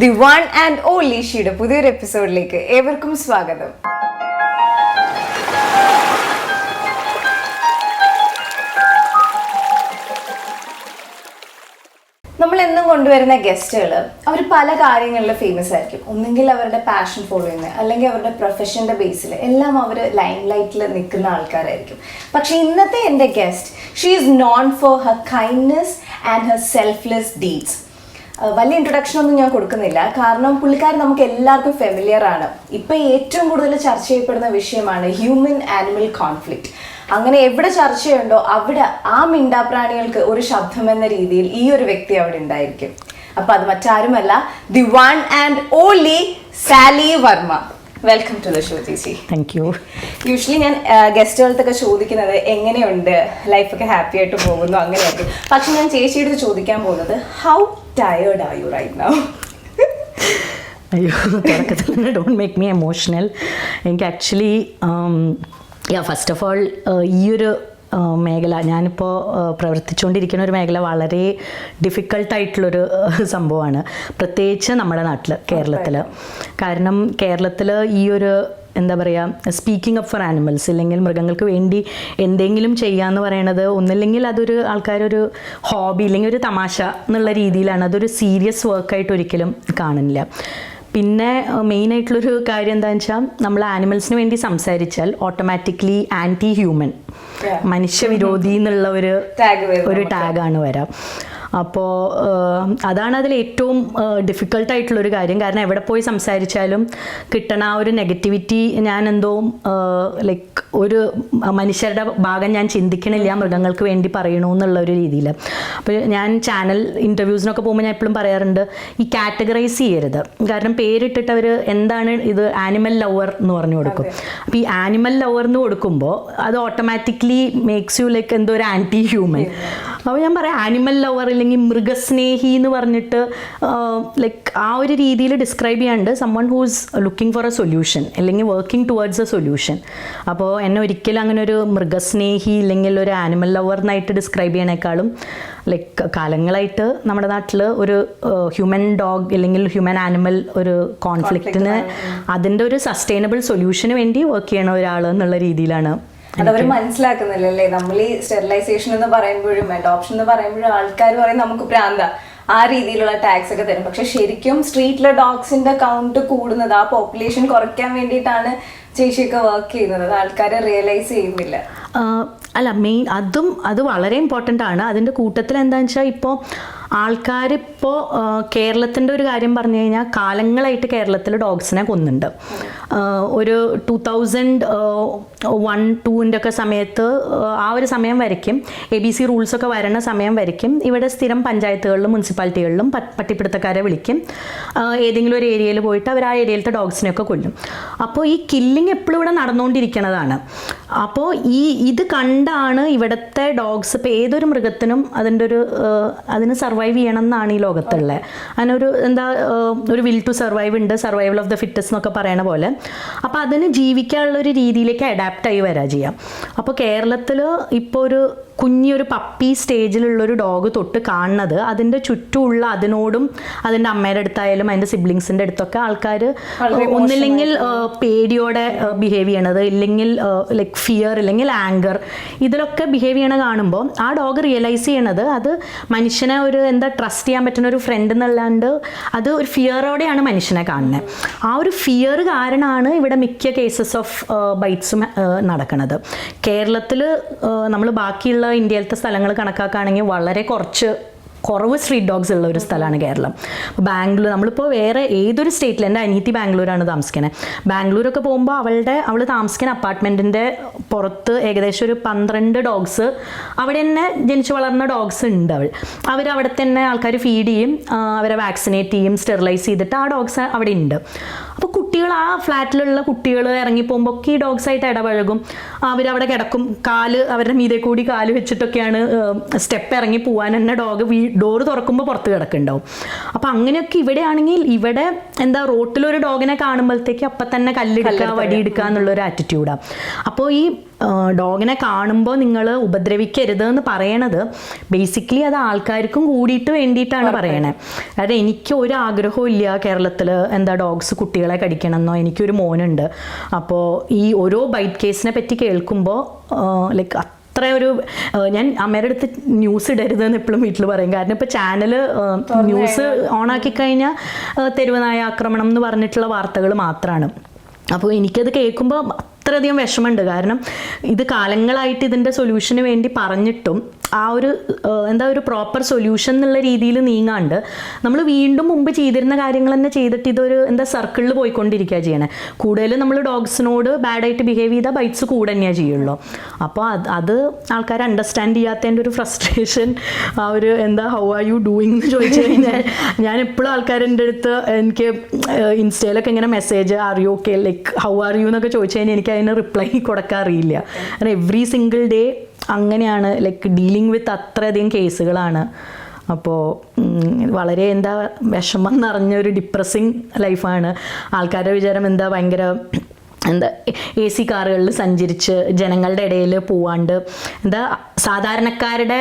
The one and only ഷീയുടെ പുതിയൊരു എപ്പിസോഡിലേക്ക് ഏവർക്കും സ്വാഗതം. നമ്മൾ എന്നും കൊണ്ടുവരുന്ന ഗസ്റ്റുകൾ അവർ പല കാര്യങ്ങളിൽ ഫേമസ് ആയിരിക്കും. ഒന്നെങ്കിൽ അവരുടെ പാഷൻ ഫോളോ ചെയ്യുന്നത്, അല്ലെങ്കിൽ അവരുടെ പ്രൊഫഷൻ്റെ ബേസിൽ എല്ലാം അവർ ലൈം ലൈറ്റിൽ നിൽക്കുന്ന ആൾക്കാരായിരിക്കും. പക്ഷെ ഇന്നത്തെ എൻ്റെ guest, she is known for her kindness and her selfless deeds. വലിയ ഇൻട്രൊഡക്ഷൻ ഒന്നും ഞാൻ കൊടുക്കുന്നില്ല, കാരണം പുള്ളിക്കാരൻ നമുക്ക് എല്ലാവർക്കും ഫെമിലിയർ ആണ്. ഇപ്പം ഏറ്റവും കൂടുതൽ ചർച്ച ചെയ്യപ്പെടുന്ന വിഷയമാണ് ഹ്യൂമൻ ആനിമൽ കോൺഫ്ലിക്റ്റ്. അങ്ങനെ എവിടെ ചർച്ചയുണ്ടോ അവിടെ ആ മിണ്ടാപ്രാണികൾക്ക് ഒരു ശബ്ദം എന്ന രീതിയിൽ ഈ ഒരു വ്യക്തി അവിടെ ഉണ്ടായിരിക്കും. അപ്പൊ അത് മറ്റാരുമല്ല, the one and only Sali Varma. Welcome to the show ചേച്ചി. Thank you. യൂഷ്വലി ഞാൻ ഗസ്റ്റുകൾക്കൊക്കെ ചോദിക്കുന്നത് എങ്ങനെയുണ്ട്, ലൈഫൊക്കെ ഹാപ്പി ആയിട്ട് പോകുന്നു, അങ്ങനെയായിരിക്കും. പക്ഷെ ഞാൻ ചേച്ചിയുടെ ചോദിക്കാൻ പോകുന്നത്, how tired are you right now? അയ്യോ, തുടക്കത്തിൽ ഡോണ്ട് മേക്ക് മീ എമോഷണൽ. എനിക്ക് ആക്ച്വലി ഫസ്റ്റ് ഓഫ് ഓൾ ഈ ഒരു മേഖല, ഞാനിപ്പോൾ പ്രവർത്തിച്ചുകൊണ്ടിരിക്കുന്ന ഒരു മേഖല വളരെ ഡിഫിക്കൾട്ടായിട്ടുള്ളൊരു സംഭവമാണ്, പ്രത്യേകിച്ച് നമ്മുടെ നാട്ടിൽ കേരളത്തിൽ. കാരണം കേരളത്തിൽ ഈ ഒരു എന്താ പറയുക, സ്പീക്കിംഗ് അപ്പ് ഫോർ ആനിമൽസ്, ഇല്ലെങ്കിൽ മൃഗങ്ങൾക്ക് വേണ്ടി എന്തെങ്കിലും ചെയ്യാന്ന് പറയണത് ഒന്നില്ലെങ്കിൽ അതൊരു ആൾക്കാരൊരു ഹോബി ഇല്ലെങ്കിൽ ഒരു തമാശ എന്നുള്ള രീതിയിലാണ്. അതൊരു സീരിയസ് വർക്കായിട്ട് ഒരിക്കലും കാണുന്നില്ല. പിന്നെ മെയിനായിട്ടുള്ളൊരു കാര്യം എന്താണെന്ന് വെച്ചാൽ, നമ്മൾ ആനിമൽസിന് വേണ്ടി സംസാരിച്ചാൽ ഓട്ടോമാറ്റിക്കലി ആൻറ്റി ഹ്യൂമൻ, മനുഷ്യവിരോധി എന്നുള്ള ഒരു ടാഗാണ് വരാം. അപ്പോൾ അതാണ് അതിൽ ഏറ്റവും ഡിഫിക്കൽട്ടായിട്ടുള്ളൊരു കാര്യം. കാരണം എവിടെ പോയി സംസാരിച്ചാലും കിട്ടണ ആ ഒരു നെഗറ്റിവിറ്റി, ഞാൻ എന്തോ ലൈക്ക് ഒരു മനുഷ്യരുടെ ഭാഗം ഞാൻ ചിന്തിക്കണില്ല, മൃഗങ്ങൾക്ക് വേണ്ടി പറയണമെന്നുള്ള ഒരു രീതിയിൽ. അപ്പോൾ ഞാൻ ചാനൽ ഇൻ്റർവ്യൂസിനൊക്കെ പോകുമ്പോൾ ഞാൻ എപ്പോഴും പറയാറുണ്ട്, ഈ കാറ്റഗറൈസ് ചെയ്യരുത്. കാരണം പേരിട്ടിട്ട് അവർ എന്താണ് ഇത് ആനിമൽ ലവർ എന്ന് പറഞ്ഞു കൊടുക്കും. അപ്പോൾ ഈ ആനിമൽ ലവർ എന്ന് കൊടുക്കുമ്പോൾ അത് ഓട്ടോമാറ്റിക്കലി മേക്സ് യു ലൈക്ക് എന്തോ ഒരു ആൻറ്റി ഹ്യൂമൻ. അപ്പോൾ ഞാൻ പറയാം ആനിമൽ ലവർ അല്ലെങ്കിൽ മൃഗസ്നേഹി എന്ന് പറഞ്ഞിട്ട് ലൈക്ക് ആ ഒരു രീതിയിൽ ഡിസ്ക്രൈബ് ചെയ്യാണ്ട് someone who's looking for a solution അല്ലെങ്കിൽ വർക്കിംഗ് ടുവേർഡ്സ് എ സൊല്യൂഷൻ. അപ്പോൾ എന്നെ ഒരിക്കലും അങ്ങനെ ഒരു മൃഗസ്നേഹി ഇല്ലെങ്കിൽ ഒരു ആനിമൽ ലവർ എന്നായിട്ട് ഡിസ്ക്രൈബ് ചെയ്യണേക്കാളും ലൈക്ക് കാലങ്ങളായിട്ട് നമ്മുടെ നാട്ടിൽ ഒരു ഹ്യൂമൻ ഡോഗ് അല്ലെങ്കിൽ ഹ്യൂമൻ ആനിമൽ ഒരു കോൺഫ്ലിക്റ്റിന് അതിൻ്റെ ഒരു സസ്റ്റൈനബിൾ സൊല്യൂഷന് വേണ്ടി വർക്ക് ചെയ്യണ ഒരാൾ എന്നുള്ള രീതിയിലാണ്. അതവർ മനസ്സിലാക്കുന്നില്ലല്ലേ. നമ്മൾ ഈ സ്റ്റെറിലൈസേഷൻ എന്ന് പറയുമ്പോഴും അഡോപ്ഷൻ എന്ന് പറയുമ്പോഴും ആൾക്കാർ പറയും നമുക്ക് പ്രാന്ത, ആ രീതിയിലുള്ള ടാക്സ് ഒക്കെ തരും. പക്ഷെ ശരിക്കും സ്ട്രീറ്റിലെ ഡോഗ്സിന്റെ കൗണ്ട് കൂടുന്നത്, ആ പോപ്പുലേഷൻ കുറയ്ക്കാൻ വേണ്ടിയിട്ടാണ് ചേച്ചിയൊക്കെ വർക്ക് ചെയ്യുന്നത്. അത് ആൾക്കാർ റിയലൈസ് ചെയ്യുന്നില്ല. അല്ല, അത് വളരെ ഇമ്പോർട്ടൻ്റ് ആണ്. അതിൻ്റെ കൂട്ടത്തിൽ എന്താണെന്ന് വെച്ചാൽ, ഇപ്പോൾ ആൾക്കാരിപ്പോൾ കേരളത്തിൻ്റെ ഒരു കാര്യം പറഞ്ഞു കഴിഞ്ഞാൽ, കാലങ്ങളായിട്ട് കേരളത്തിൽ ഡോഗ്സിനെ കൊന്നുണ്ട്. ഒരു 2001-2 ഒക്കെ സമയത്ത്, ആ ഒരു സമയം വരയ്ക്കും ABC റൂൾസൊക്കെ വരണ സമയം വരയ്ക്കും ഇവിടെ സ്ഥിരം പഞ്ചായത്തുകളിലും മുനിസിപ്പാലിറ്റികളിലും പട്ടിപ്പിടുത്തക്കാരെ വിളിക്കും. ഏതെങ്കിലും ഒരു ഏരിയയിൽ പോയിട്ട് അവർ ആ ഏരിയയിലത്തെ ഡോഗ്സിനെയൊക്കെ കൊല്ലും. അപ്പോൾ ഈ കില്ലിങ് എപ്പോഴും ഇവിടെ നടന്നുകൊണ്ടിരിക്കുന്നതാണ്. അപ്പോൾ ഇത് കണ്ടാണ് ഇവിടുത്തെ ഡോഗ്സ്, ഇപ്പോൾ ഏതൊരു മൃഗത്തിനും അതിന് സർവൈവ് ചെയ്യണം എന്നാണ് ഈ ലോകത്തുള്ളത്. അതിനൊരു ഒരു വിൽ ടു സർവൈവ് ഉണ്ട്, സർവൈവൽ ഓഫ് ദ ഫിറ്റസ്റ്റ് എന്നൊക്കെ പറയണ പോലെ. അപ്പോൾ അതിന് ജീവിക്കാനുള്ളൊരു രീതിയിലേക്ക് അഡാപ്റ്റായി വരാ ചെയ്യാം. അപ്പോൾ കേരളത്തിൽ ഇപ്പോൾ ഒരു കുഞ്ഞൊരു പപ്പി സ്റ്റേജിലുള്ളൊരു ഡോഗ് തൊട്ട് കാണുന്നത്, അതിൻ്റെ ചുറ്റുമുള്ള അതിനോടും അതിൻ്റെ അമ്മയുടെ അടുത്തായാലും അതിൻ്റെ സിബ്ലിങ്സിൻ്റെ അടുത്തൊക്കെ ആൾക്കാർ ഒന്നില്ലെങ്കിൽ പേടിയോടെ ബിഹേവ് ചെയ്യണത്, ഇല്ലെങ്കിൽ ലൈക്ക് ഫിയർ, ഇല്ലെങ്കിൽ ആങ്കർ, ഇതിലൊക്കെ ബിഹേവ് ചെയ്യണ കാണുമ്പോൾ ആ ഡോഗ് റിയലൈസ് ചെയ്യണത് അത് മനുഷ്യനെ ഒരു ട്രസ്റ്റ് ചെയ്യാൻ പറ്റുന്ന ഒരു ഫ്രണ്ട് എന്നല്ലാണ്ട് അത് ഒരു ഫിയറോടെയാണ് മനുഷ്യനെ കാണുന്നത്. ആ ഒരു ഫിയർ കാരണമാണ് ഇവിടെ മിക്ക കേസസ് ഓഫ് ബൈറ്റ്സും നടക്കുന്നത്. കേരളത്തിൽ നമ്മൾ ബാക്കിയുള്ള ഇന്ത്യയിലത്തെ സ്ഥലങ്ങൾ കണക്കാക്കുകയാണെങ്കിൽ വളരെ കുറവ് സ്ട്രീറ്റ് ഡോഗ്സ് ഉള്ള ഒരു സ്ഥലമാണ് കേരളം. ബാംഗ്ലൂർ, നമ്മളിപ്പോൾ വേറെ ഏതൊരു സ്റ്റേറ്റിൽ, എൻ്റെ അനിയത്തി ബാംഗ്ലൂരാണ് താമസിക്കുന്നത്. ബാംഗ്ലൂരൊക്കെ പോകുമ്പോൾ അവൾ താമസിക്കുന്ന അപ്പാർട്ട്മെൻറ്റിൻ്റെ പുറത്ത് ഏകദേശം ഒരു 12 ഡോഗ്സ്, അവിടെ തന്നെ ജനിച്ചു വളർന്ന ഡോഗ്സ് ഉണ്ട്. അവരവിടെ തന്നെ ആൾക്കാർ ഫീഡ് ചെയ്യും, അവരെ വാക്സിനേറ്റ് ചെയ്യും, സ്റ്റെറിലൈസ് ചെയ്തിട്ട് ആ ഡോഗ്സ് അവിടെ ഉണ്ട്. അപ്പോൾ കുട്ടികൾ, ആ ഫ്ലാറ്റിലുള്ള കുട്ടികൾ ഇറങ്ങിപ്പോകുമ്പോൾ ഒക്കെ ഈ ഡോഗ്സായിട്ട് ഇടപഴകും. അവരവിടെ കിടക്കും, അവരുടെ മീതെ കൂടി കാല് വെച്ചിട്ടൊക്കെയാണ് സ്റ്റെപ്പ് ഇറങ്ങി പോകാൻ തന്നെ ഡോറ് തുറക്കുമ്പോൾ പുറത്ത് കിടക്കുന്നുണ്ടാവും. അപ്പോൾ അങ്ങനെയൊക്കെ ഇവിടെയാണെങ്കിൽ ഇവിടെ റോട്ടിലൊരു ഡോഗിനെ കാണുമ്പോഴത്തേക്ക് അപ്പം തന്നെ കല്ലെടുക്കുക, വടിയെടുക്കുക എന്നുള്ളൊരു ആറ്റിറ്റ്യൂഡാണ്. അപ്പോൾ ഈ ഡോഗിനെ കാണുമ്പോൾ നിങ്ങൾ ഉപദ്രവിക്കരുത് എന്ന് പറയണത് ബേസിക്കലി അത് ആൾക്കാർക്കും കൂടിയിട്ട് വേണ്ടിയിട്ടാണ് പറയണേ. അതായത് എനിക്ക് ഒരു ആഗ്രഹവും ഇല്ല കേരളത്തിൽ എന്താ ഡോഗ്സ് കുട്ടികളെ കടിക്കണമെന്നോ. എനിക്കൊരു മോനുണ്ട്. അപ്പോൾ ഈ ഓരോ ബൈറ്റ് കേസിനെ പറ്റി കേൾക്കുമ്പോൾ ലൈക്ക് അത്ര ഒരു ഞാൻ അമ്മയുടെ അടുത്ത് ന്യൂസ് ഇടരുതെന്ന് എപ്പോഴും വീട്ടിൽ പറയും. കാരണം ഇപ്പോൾ ചാനൽ ന്യൂസ് ഓണാക്കി കഴിഞ്ഞാൽ തെരുവ് നായ ആക്രമണം എന്ന് പറഞ്ഞിട്ടുള്ള വാർത്തകൾ മാത്രമാണ്. അപ്പോൾ എനിക്കത് കേൾക്കുമ്പോൾ അത്രയധികം വിഷമമുണ്ട്. കാരണം ഇത് കാലങ്ങളായിട്ട് ഇതിൻ്റെ സൊല്യൂഷന് വേണ്ടി പറഞ്ഞിട്ടും ആ ഒരു എന്താ ഒരു പ്രോപ്പർ സൊല്യൂഷൻ എന്നുള്ള രീതിയിൽ നീങ്ങാണ്ട് നമ്മൾ വീണ്ടും മുമ്പ് ചെയ്തിരുന്ന കാര്യങ്ങൾ തന്നെ ചെയ്തിട്ട് ഇതൊരു എന്താ സർക്കിളിൽ പോയിക്കൊണ്ടിരിക്കുക ചെയ്യണേ. കൂടുതലും നമ്മൾ ഡോഗ്സിനോട് ബാഡായിട്ട് ബിഹേവ് ചെയ്താൽ ബൈറ്റ്സ് കൂടെ തന്നെയാണ് ചെയ്യുള്ളൂ. അപ്പോൾ അത് ആൾക്കാർ അണ്ടർസ്റ്റാൻഡ് ചെയ്യാത്തതിൻ്റെ ഒരു ഫ്രസ്ട്രേഷൻ, ആ ഒരു എന്താ ഹൗ ആർ യു ഡൂയിങ് എന്ന് ചോദിച്ചു കഴിഞ്ഞാൽ ഞാൻ എപ്പോഴും ആൾക്കാരുടെ അടുത്ത് എനിക്ക് ഇൻസ്റ്റയിലൊക്കെ ഇങ്ങനെ message are you okay like how are you എന്നൊക്കെ ചോദിച്ചു കഴിഞ്ഞാൽ എനിക്ക് അതിന് റിപ്ലൈ കൊടുക്കാറില്ല. കാരണം എവ്രി സിംഗിൾ ഡേ അങ്ങനെയാണ് ലൈക്ക് ഡീലിംഗ് വിത്ത് അത്രയധികം കേസുകളാണ്. അപ്പോൾ വളരെ എന്താ വിഷമം നിറഞ്ഞൊരു ഡിപ്രസിങ് ലൈഫാണ്. ആൾക്കാരുടെ വിചാരം എന്താ ഭയങ്കര എന്താ AC കാറുകളിൽ സഞ്ചരിച്ച് ജനങ്ങളുടെ ഇടയിൽ പോവാണ്ട് എന്താ സാധാരണക്കാരുടെ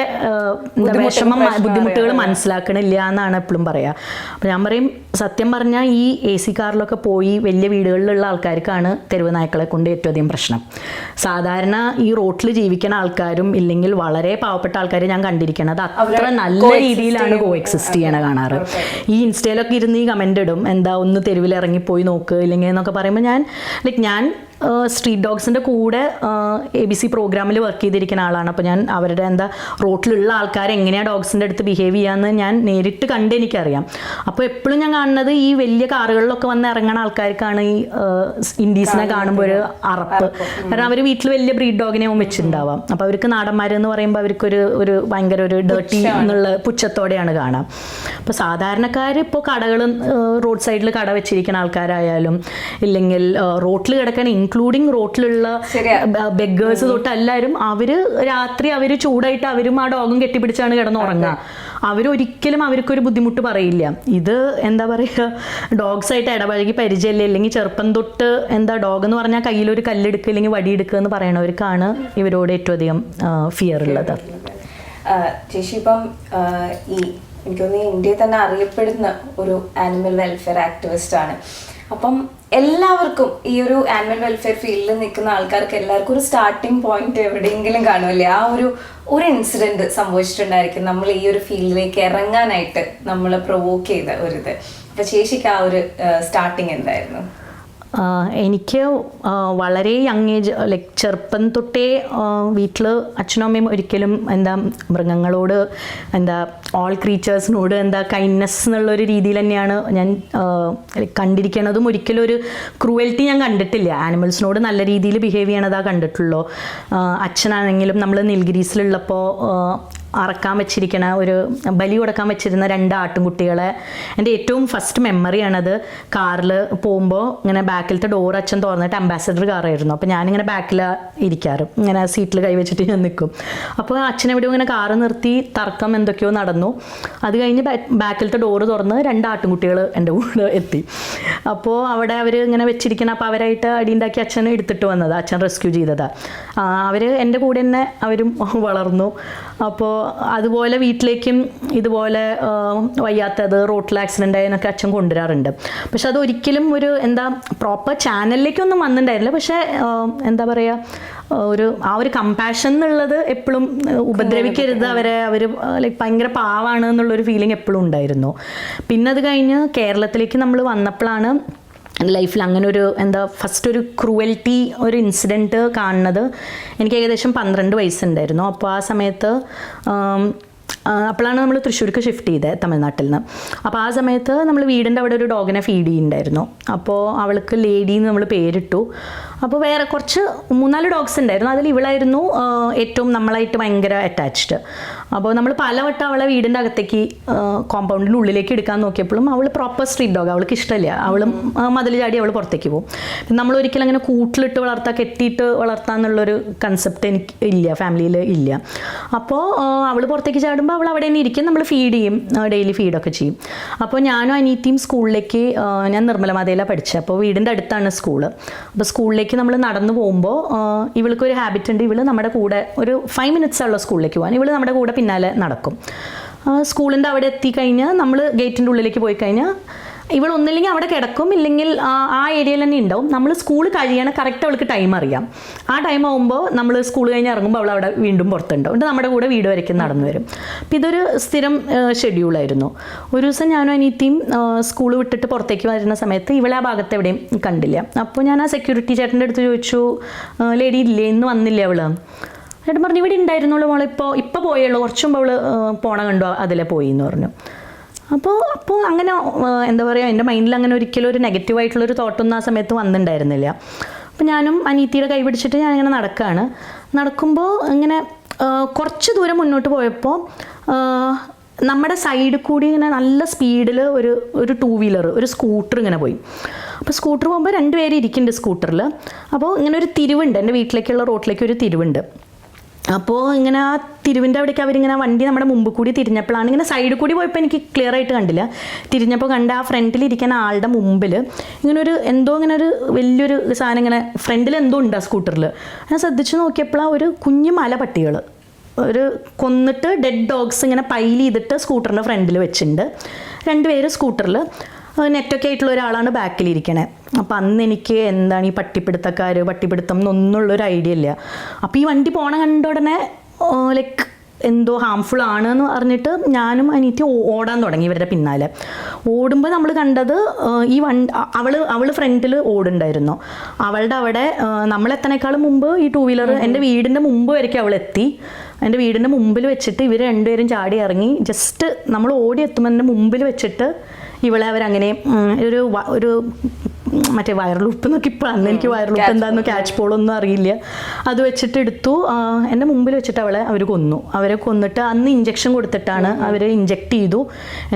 എന്താ വിഷമം ബുദ്ധിമുട്ടുകൾ മനസ്സിലാക്കണില്ല എന്നാണ് എപ്പോഴും പറയുക. അപ്പോൾ ഞാൻ പറയും സത്യം പറഞ്ഞാൽ ഈ AC കാറിലൊക്കെ പോയി വലിയ വീടുകളിലുള്ള ആൾക്കാർക്കാണ് തെരുവ് നായ്ക്കളെ കൊണ്ട് ഏറ്റവും അധികം പ്രശ്നം. സാധാരണ ഈ റോട്ടിൽ ജീവിക്കുന്ന ആൾക്കാരും ഇല്ലെങ്കിൽ വളരെ പാവപ്പെട്ട ആൾക്കാർ ഞാൻ കണ്ടിരിക്കണത് അത്ര നല്ല രീതിയിലാണ് കോ എക്സിസ്റ്റ് ചെയ്യണ കാണാറ്. ഈ ഇൻസ്റ്റയിലൊക്കെ ഇരുന്ന് ഈ കമൻ്റ് ഇടും എന്താ ഒന്ന് തെരുവിൽ ഇറങ്ങിപ്പോയി നോക്ക് ഇല്ലെങ്കിൽ എന്നൊക്കെ പറയുമ്പോൾ ഞാൻ സ്ട്രീറ്റ് ഡോഗ്സിൻ്റെ കൂടെ ABC പ്രോഗ്രാമിൽ വർക്ക് ചെയ്തിരിക്കുന്ന ആളാണ്. അപ്പോൾ ഞാൻ അവരുടെ എന്താ റോട്ടിലുള്ള ആൾക്കാർ എങ്ങനെയാണ് ഡോഗ്സിൻ്റെ അടുത്ത് ബിഹേവ് ചെയ്യാമെന്ന് ഞാൻ നേരിട്ട് കണ്ട് എനിക്കറിയാം. അപ്പോൾ എപ്പോഴും ഞാൻ കാണുന്നത് ഈ വലിയ കാറുകളിലൊക്കെ വന്ന് ഇറങ്ങുന്ന ആൾക്കാർക്കാണ് ഈ ഇൻഡീസിനെ കാണുമ്പോൾ ഒരു അറപ്പ്. കാരണം അവർ വീട്ടിൽ വലിയ ബ്രീഡ് ഡോഗിനെ വെച്ചിട്ടുണ്ടാവാം. അപ്പോൾ അവർക്ക് നാടന്മാരെന്ന് പറയുമ്പോൾ അവർക്കൊരു ഭയങ്കര ഒരു ഡേർട്ടി എന്നുള്ള പുച്ഛത്തോടെയാണ് കാണാം. അപ്പോൾ സാധാരണക്കാർ ഇപ്പോൾ കടകളും റോഡ് സൈഡിൽ കട വെച്ചിരിക്കുന്ന ആൾക്കാരായാലും ഇല്ലെങ്കിൽ റോട്ടിൽ കിടക്കാൻ ഇൻക്ലൂഡിങ് റോട്ടിലുള്ള ബെഗേഴ്സ് തൊട്ട് എല്ലാവരും രാത്രി അവർ ചൂടായിട്ട് അവരും ആ ഡോഗും കെട്ടിപ്പിടിച്ചാണ് കിടന്നുറങ്ങുക. അവരൊരിക്കലും അവർക്കൊരു ബുദ്ധിമുട്ട് പറയില്ല. ഇത് എന്താ പറയുക ഡോഗ്സായിട്ട് ഇടപഴകി പരിചയമില്ല അല്ലെങ്കിൽ ചെറുപ്പം തൊട്ട് എന്താ ഡോഗ് എന്ന് പറഞ്ഞാൽ കയ്യിലൊരു കല്ലെടുക്കുക അല്ലെങ്കിൽ വടിയെടുക്കുക എന്ന് പറയണവർക്കാണ് ഇവരോട് ഏറ്റവും അധികം ഫിയർ ഉള്ളത്. ചേച്ചി ഇപ്പം എനിക്ക് തോന്നുന്നു ഇന്ത്യയിൽ തന്നെ അറിയപ്പെടുന്ന ഒരു ആനിമൽ വെൽഫെയർ ആക്ടിവിസ്റ്റ് ആണ്. അപ്പം എല്ലാവർക്കും ഈ ഒരു ആനിമൽ വെൽഫെയർ ഫീൽഡിൽ നിൽക്കുന്ന ആൾക്കാർക്ക് എല്ലാവർക്കും ഒരു സ്റ്റാർട്ടിങ് പോയിന്റ് എവിടെയെങ്കിലും കാണുമല്ലേ? ആ ഒരു ഇൻസിഡന്റ് സംഭവിച്ചിട്ടുണ്ടായിരിക്കും നമ്മൾ ഈ ഒരു ഫീൽഡിലേക്ക് ഇറങ്ങാനായിട്ട് നമ്മളെ പ്രൊവോക്ക് ചെയ്ത ഒരിത്. അപ്പൊ ചേച്ചിക്ക് ആ ഒരു സ്റ്റാർട്ടിങ് എന്തായിരുന്നു? എനിക്ക് വളരെ യങ് ഏജ് ലൈക്ക് ചെറുപ്പം തൊട്ടേ വീട്ടിൽ അച്ഛനും അമ്മയും ഒരിക്കലും എന്താ മൃഗങ്ങളോട് എന്താ ഓൾ ക്രീച്ചേഴ്സിനോട് എന്താ കൈൻഡ്നെസ് എന്നുള്ളൊരു രീതിയിൽ തന്നെയാണ് ഞാൻ കണ്ടിരിക്കണതും. ഒരിക്കലും ഒരു ക്രൂവൽറ്റി ഞാൻ കണ്ടിട്ടില്ല. ആനിമൽസിനോട് നല്ല രീതിയിൽ ബിഹേവ് ചെയ്യണതാ കണ്ടിട്ടുള്ളൂ. അച്ഛനാണെങ്കിലും നമ്മൾ നീൽഗിരീസിലുള്ളപ്പോൾ അറക്കാൻ വെച്ചിരിക്കണ ഒരു ബലി കൊടുക്കാൻ വെച്ചിരുന്ന 2 ആട്ടുംകുട്ടികളെ എൻ്റെ ഏറ്റവും ഫസ്റ്റ് മെമ്മറിയാണത്. കാറിൽ പോകുമ്പോൾ ഇങ്ങനെ ബാക്കിലത്തെ ഡോർ അച്ഛൻ തുറന്നിട്ട് അംബാസഡർ കാറായിരുന്നു. അപ്പോൾ ഞാനിങ്ങനെ ബാക്കിൽ ഇരിക്കാറ്, ഇങ്ങനെ സീറ്റിൽ കൈവച്ചിട്ട് ഞാൻ നിൽക്കും. അപ്പോൾ അച്ഛൻ എവിടെയോ ഇങ്ങനെ കാറ് നിർത്തി തർക്കം എന്തൊക്കെയോ നടന്നു. അത് കഴിഞ്ഞ് ബാക്കിലത്തെ ഡോറ് തുറന്ന് 2 ആട്ടുംകുട്ടികൾ എൻ്റെ കൂടെ എത്തി. അപ്പോൾ അവിടെ അവർ ഇങ്ങനെ വെച്ചിരിക്കണം. അപ്പോൾ അവരായിട്ട് അടിയുണ്ടാക്കി അച്ഛൻ എടുത്തിട്ട് വന്നത്, അച്ഛൻ റെസ്ക്യൂ ചെയ്തതാണ്. അവർ എൻ്റെ കൂടെ തന്നെ അവരും വളർന്നു. അപ്പോൾ അതുപോലെ വീട്ടിലേക്കും ഇതുപോലെ വയ്യാത്തത് റോട്ടിൽ ആക്സിഡൻ്റ് ആയെന്നൊക്കെ അച്ഛൻ കൊണ്ടുവരാറുണ്ട്. പക്ഷെ അതൊരിക്കലും ഒരു എന്താ പ്രോപ്പർ ചാനലിലേക്കൊന്നും വന്നിട്ടുണ്ടായിരുന്നില്ല. പക്ഷേ എന്താ പറയുക ആ ഒരു കമ്പാഷൻ എന്നുള്ളത് എപ്പോഴും ഉപദ്രവിക്കരുത് അവർ ലൈക്ക് ഭയങ്കര പാവാണ് എന്നുള്ളൊരു ഫീലിംഗ് എപ്പോഴും ഉണ്ടായിരുന്നു. പിന്നെ അത് കഴിഞ്ഞ് കേരളത്തിലേക്ക് നമ്മൾ വന്നപ്പോഴാണ് ലൈഫിൽ അങ്ങനെ ഒരു എന്താ ഫസ്റ്റ് ഒരു ക്രൂവൽറ്റി ഒരു ഇൻസിഡൻറ്റ് കാണുന്നത്. എനിക്ക് ഏകദേശം 12 വയസ്സുണ്ടായിരുന്നു. അപ്പോൾ ആ സമയത്ത് അപ്പോഴാണ് നമ്മൾ തൃശ്ശൂർക്ക് ഷിഫ്റ്റ് ചെയ്തത് തമിഴ്നാട്ടിൽ നിന്ന്. അപ്പോൾ ആ സമയത്ത് നമ്മൾ വീടിൻ്റെ അവിടെ ഒരു ഡോഗിനെ ഫീഡ് ചെയ്യുന്നുണ്ടായിരുന്നു. അപ്പോൾ അവൾക്ക് ലേഡി എന്ന് നമ്മൾ പേരിട്ടു. അപ്പോൾ വേറെ കുറച്ച് 3-4 ഡോഗ്സ് ഉണ്ടായിരുന്നു. അതിൽ ഇവളായിരുന്നു ഏറ്റവും നമ്മളായിട്ട് ഭയങ്കര അറ്റാച്ച്ഡ്. അപ്പോൾ നമ്മൾ പലവട്ടം അവളെ വീടിൻ്റെ അകത്തേക്ക് കോമ്പൗണ്ടിൻ്റെ ഉള്ളിലേക്ക് എടുക്കാൻ നോക്കിയപ്പോഴും അവൾ പ്രോപ്പർ സ്ട്രീറ്റ് ഡോഗ്, അവൾക്ക് ഇഷ്ടമില്ല. അവളും മതിൽ ചാടി അവൾ പുറത്തേക്ക് പോകും. നമ്മൾ ഒരിക്കലും അങ്ങനെ കൂട്ടിലിട്ട് വളർത്താൻ, കെട്ടിയിട്ട് വളർത്താന്നുള്ളൊരു കൺസെപ്റ്റ് എനിക്ക് ഇല്ല, ഫാമിലിയിൽ ഇല്ല. അപ്പോൾ അവൾ പുറത്തേക്ക് ചാടുമ്പോൾ അവൾ അവിടെ തന്നെ ഇരിക്കും, നമ്മൾ ഫീഡ് ചെയ്യും, ഡെയിലി ഫീഡൊക്കെ ചെയ്യും. അപ്പോൾ ഞാനും അനിയത്തിയും സ്കൂളിലേക്ക്, ഞാൻ നിർമ്മലമാതയിലാണ് പഠിച്ചത്, അപ്പോൾ വീടിൻ്റെ അടുത്താണ് സ്കൂള്. അപ്പോൾ സ്കൂളിലേക്ക് നമ്മൾ നടന്നു പോകുമ്പോൾ ഇവൾക്കൊരു ഹാബിറ്റ് ഉണ്ട്, ഇവൾ നമ്മുടെ കൂടെ ഒരു 5 minutes ഉള്ള സ്കൂളിലേക്ക് പോകാൻ ഇവൾ നമ്മുടെ കൂടെ പിന്നാലെ നടക്കും. സ്കൂളിൻ്റെ അവിടെ എത്തിക്കഴിഞ്ഞാൽ നമ്മൾ ഗേറ്റിൻ്റെ ഉള്ളിലേക്ക് പോയി കഴിഞ്ഞാൽ ഇവൾ ഒന്നില്ലെങ്കിൽ അവിടെ കിടക്കും, ഇല്ലെങ്കിൽ ആ ഏരിയയിൽ തന്നെ ഉണ്ടാവും. നമ്മൾ സ്കൂൾ കഴിയണ കറക്റ്റ് അവൾക്ക് ടൈം അറിയാം. ആ ടൈം ആകുമ്പോൾ നമ്മൾ സ്കൂൾ കഴിഞ്ഞ് ഇറങ്ങുമ്പോൾ അവൾ അവിടെ വീണ്ടും പുറത്തുണ്ടാവും, എന്നിട്ട് നമ്മുടെ കൂടെ വീട് വരയ്ക്കും നടന്നു വരും. അപ്പോൾ ഇതൊരു സ്ഥിരം ഷെഡ്യൂളായിരുന്നു. ഒരു ദിവസം ഞാനും അനിയത്തിയും സ്കൂൾ വിട്ടിട്ട് പുറത്തേക്ക് വരുന്ന സമയത്ത് ഇവളെ ആ ഭാഗത്ത് എവിടെയും കണ്ടില്ല. അപ്പോൾ ഞാൻ ആ സെക്യൂരിറ്റി ചേട്ടൻ്റെ അടുത്ത് ചോദിച്ചു, ലേഡി ഇല്ലേ, ഇന്ന് വന്നില്ല അവൾ? ചേട്ടൻ പറഞ്ഞു ഇവിടെ ഉണ്ടായിരുന്നുള്ളൂ മോളെ, ഇപ്പോൾ പോയുള്ളൂ, കുറച്ചും അവൾ പോണ കണ്ടോ അതിലെ പോയി എന്ന് പറഞ്ഞു. അപ്പോൾ അങ്ങനെ എന്താ പറയുക, എൻ്റെ മൈൻഡിൽ അങ്ങനെ ഒരിക്കലും ഒരു നെഗറ്റീവായിട്ടുള്ളൊരു തോട്ടൊന്നും ആ സമയത്ത് വന്നിട്ടുണ്ടായിരുന്നില്ല. അപ്പോൾ ഞാനും അനീത്തിയുടെ കൈ പിടിച്ചിട്ട് ഞാനിങ്ങനെ നടക്കുകയാണ്. നടക്കുമ്പോൾ ഇങ്ങനെ കുറച്ച് ദൂരം മുന്നോട്ട് പോയപ്പോൾ നമ്മുടെ സൈഡിൽ കൂടി ഇങ്ങനെ നല്ല സ്പീഡിൽ ഒരു 2-wheeler, ഒരു സ്കൂട്ടർ ഇങ്ങനെ പോയി. അപ്പോൾ സ്കൂട്ടർ പോകുമ്പോൾ 2 പേര് ഇരിക്കുന്നുണ്ട് സ്കൂട്ടറിൽ. അപ്പോൾ ഇങ്ങനെ ഒരു തിരിവുണ്ട്, എൻ്റെ വീട്ടിലേക്കുള്ള റോട്ടിലേക്ക് ഒരു തിരിവുണ്ട്. അപ്പോൾ ഇങ്ങനെ ആ തിരുവിൻ്റെ അവിടേക്ക് അവരിങ്ങനെ വണ്ടി നമ്മുടെ മുമ്പ് കൂടി തിരിഞ്ഞപ്പോഴാണ്, ഇങ്ങനെ സൈഡിൽ കൂടി പോയപ്പോൾ എനിക്ക് ക്ലിയർ ആയിട്ട് കണ്ടില്ല, തിരിഞ്ഞപ്പോൾ കണ്ട ആ ഫ്രണ്ടിലിരിക്കുന്ന ആളുടെ മുമ്പിൽ ഇങ്ങനെ ഒരു എന്തോ ഇങ്ങനെ ഒരു വലിയൊരു സാധനം ഇങ്ങനെ ഫ്രണ്ടിൽ എന്തോ ഉണ്ട് ആ സ്കൂട്ടറിൽ. ഞാൻ ശ്രദ്ധിച്ച് നോക്കിയപ്പോഴാണ് ഒരു കുഞ്ഞു മല പട്ടികൾ, ഒരു കൊന്നിട്ട് ഡെഡ് ഡോഗ്സ് ഇങ്ങനെ പൈൽ ചെയ്തിട്ട് സ്കൂട്ടറിൻ്റെ ഫ്രണ്ടിൽ വെച്ചിട്ടുണ്ട്. 2 പേര് സ്കൂട്ടറിൽ, നെറ്റൊക്കെ ആയിട്ടുള്ള ഒരാളാണ് ബാക്കിലിരിക്കണേ. അപ്പം അന്ന് എനിക്ക് എന്താണ് ഈ പട്ടിപ്പിടുത്തം എന്നൊന്നുള്ളൊരു ഐഡിയ ഇല്ല. അപ്പോൾ ഈ വണ്ടി പോണ കണ്ട ഉടനെ ലൈക്ക് എന്തോ ഹാംഫുൾ ആണ് എന്ന് പറഞ്ഞിട്ട് ഞാനും അനിയത്തി ഓടാൻ തുടങ്ങി ഇവരുടെ പിന്നാലെ. ഓടുമ്പോൾ നമ്മൾ കണ്ടത് ഈ അവൾ ഫ്രണ്ടിൽ ഓടുണ്ടായിരുന്നു. അവളുടെ അവിടെ നമ്മളെത്തനേക്കാളും മുമ്പ് ഈ 2-wheeler എൻ്റെ വീടിൻ്റെ മുമ്പ് വരയ്ക്കും അവൾ എത്തി. എൻ്റെ വീടിൻ്റെ മുമ്പിൽ വെച്ചിട്ട് ഇവർ 2 പേരും ചാടി ഇറങ്ങി, ജസ്റ്റ് നമ്മൾ ഓടി എത്തുമ്പോൾ എൻ്റെ മുമ്പിൽ വെച്ചിട്ട് ഇവളെ അവരങ്ങനെ ഒരു മറ്റേ വയർ ലൂപ്പ് എന്നൊക്കെ, ഇപ്പോൾ അന്ന് എനിക്ക് വയർ ലൂപ്പ് എന്താണെന്ന് ക്യാച്ച് പോളൊന്നും അറിയില്ല, അത് വെച്ചിട്ട് എടുത്തു. എൻ്റെ മുമ്പിൽ വെച്ചിട്ട് അവർ കൊന്നു. അവരെ കൊന്നിട്ട് അന്ന് ഇഞ്ചക്ഷൻ കൊടുത്തിട്ടാണ് അവർ ഇഞ്ചെക്ട് ചെയ്തു.